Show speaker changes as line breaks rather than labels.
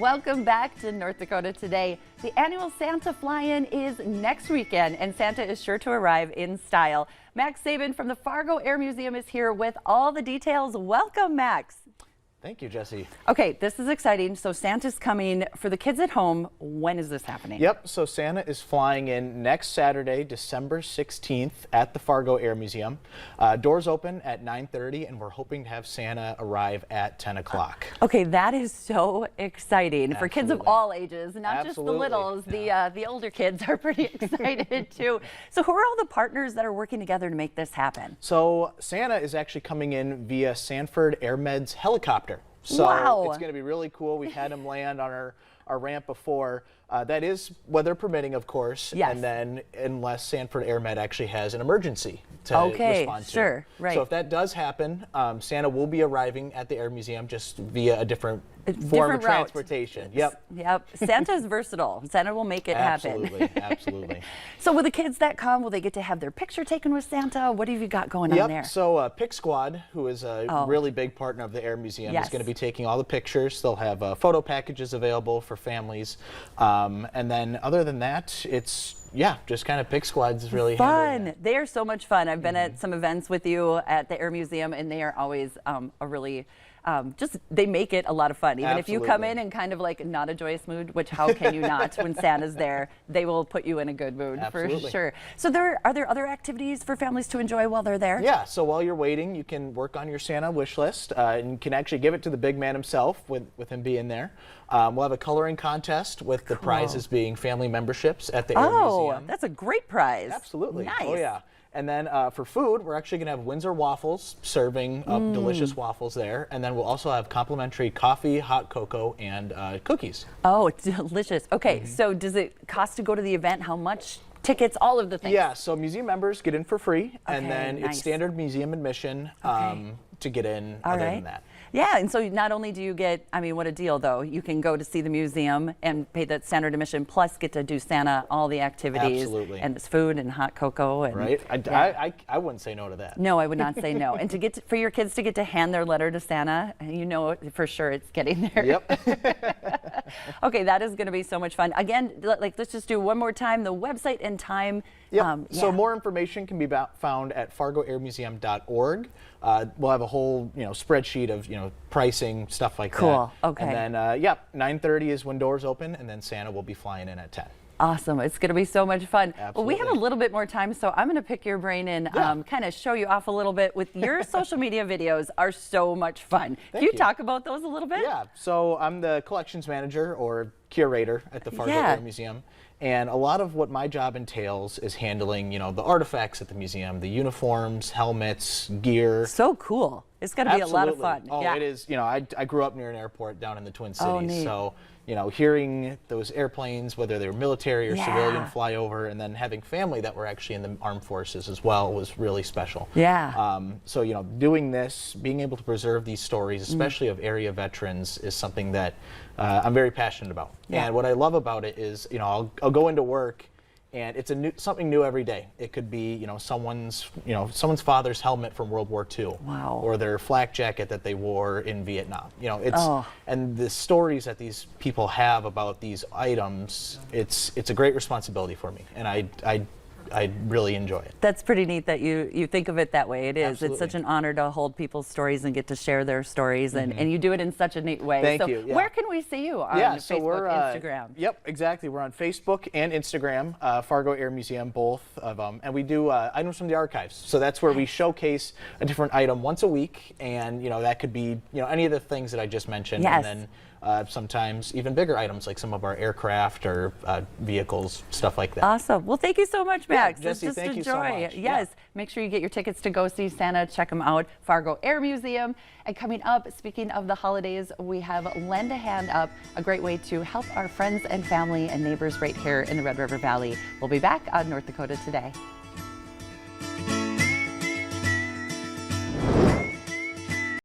Welcome back to North Dakota Today. The annual Santa fly-in is next weekend, and Santa is sure to arrive in style. Max Sabin from the Fargo Air Museum is here with all the details. Welcome, Max.
Thank you, Jesse.
Okay, this is exciting. So Santa's coming for the kids at home. When is this happening?
Yep, so Santa is flying in next Saturday, December 16th at the Fargo Air Museum. Doors open at 9:30, and we're hoping to have Santa arrive at 10 o'clock.
Okay, that is so exciting. For kids of
Absolutely.
all ages, not just the littles. The older kids are pretty excited too. So who are all the partners that are working together to make this happen?
So Santa is actually coming in via Sanford AirMed's helicopter. So
Wow.
It's going to be really cool. We've had him land on our ramp before. That is weather permitting, of course.
Yes.
And then unless Sanford AirMed actually has an emergency to respond to.
Sure, right.
So if that does happen, Santa will be arriving at the Air Museum just via a different form of
route.
transportation. Yep.
Yep. Santa's versatile. Santa will make it happen.
Absolutely, absolutely.
So with the kids that come, will they get to have their picture taken with Santa? What have you got going on there?
So Pic Squad, who is a really big partner of the Air Museum,
Yes.
is going to be taking all the pictures. They'll have photo packages available for families. And then other than that, it's, just kind of Pic Squad's really handling it.
They are so much fun. I've been at some events with you at the Air Museum, and they are always a really they make it a lot of fun. Even if you come in and kind of like not a joyous mood, which how can you not when Santa's there, they will put you in a good mood for sure. So are there other activities for families to enjoy while they're there?
Yeah, so while you're waiting, you can work on your Santa wish list and you can actually give it to the big man himself with him being there. We'll have a coloring contest with the prizes being family memberships at the Air Museum.
That's a great prize.
Absolutely.
Nice.
Oh, yeah. And then for food, we're actually going to have Windsor waffles, serving up delicious waffles there. And then we'll also have complimentary coffee, hot cocoa, and cookies.
Oh, delicious. Okay, so does it cost to go to the event? How much? Tickets, all of the things?
Yeah, so museum members get in for free, and then
nice.
it's standard museum admission to get in than that.
Yeah, and so not only do you get, I mean, what a deal though. You can go to see the museum and pay that standard admission, plus get to do Santa, all the activities.
Absolutely.
And this food and hot cocoa. And,
right? I wouldn't say no to that.
No, I would not say no. And for your kids to get to hand their letter to Santa, you know for sure it's getting there.
Yep.
Okay, that is going to be so much fun. Again, let's just do one more time, the website and time.
Yep. So more information can be found at fargoairmuseum.org. We'll have a whole spreadsheet of pricing, stuff like that.
Cool. Okay.
And then 9:30 is when doors open, and then Santa will be flying in at 10.
Awesome. It's going to be so much fun.
Absolutely.
Well, we have a little bit more time, so I'm going to pick your brain and kind of show you off a little bit with your social media videos are so much fun. Can you talk about those a little bit?
Yeah. So I'm the collections manager or curator at the Fargo Air Museum. And a lot of what my job entails is handling, the artifacts at the museum, the uniforms, helmets, gear.
So cool. It's going to be a lot of fun.
Oh, it is. I grew up near an airport down in the Twin Cities.
Neat.
So, hearing those airplanes, whether they were military or civilian, fly over, and then having family that were actually in the armed forces as well was really special.
Yeah.
So, doing this, being able to preserve these stories, especially of area veterans, is something that I'm very passionate about.
Yeah.
And what I love about it is, I'll go into work and it's something new every day. It could be, someone's father's helmet from World War II.
Wow.
Or their flak jacket that they wore in Vietnam. And the stories that these people have about these items, it's a great responsibility for me, and I really enjoy it.
That's pretty neat that you think of it that way. It is.
Absolutely.
It's such an honor to hold people's stories and get to share their stories, and you do it in such a neat way.
Thank you. Yeah.
Where can we see you on Facebook, Instagram?
Yep, exactly. We're on Facebook and Instagram, Fargo Air Museum, both of them. And we do items from the archives. So that's where we showcase a different item once a week. And, that could be, any of the things that I just mentioned.
Yes.
And then sometimes even bigger items like some of our aircraft or vehicles, stuff like that.
Awesome. Well, thank you so much, Max.
Jesse,
it's just
thank
a
you
joy.
so much.
Yes. Make sure you get your tickets to go see Santa. Check them out. Fargo Air Museum. And coming up, speaking of the holidays, we have Lend a Hand Up, a great way to help our friends and family and neighbors right here in the Red River Valley. We'll be back on North Dakota Today.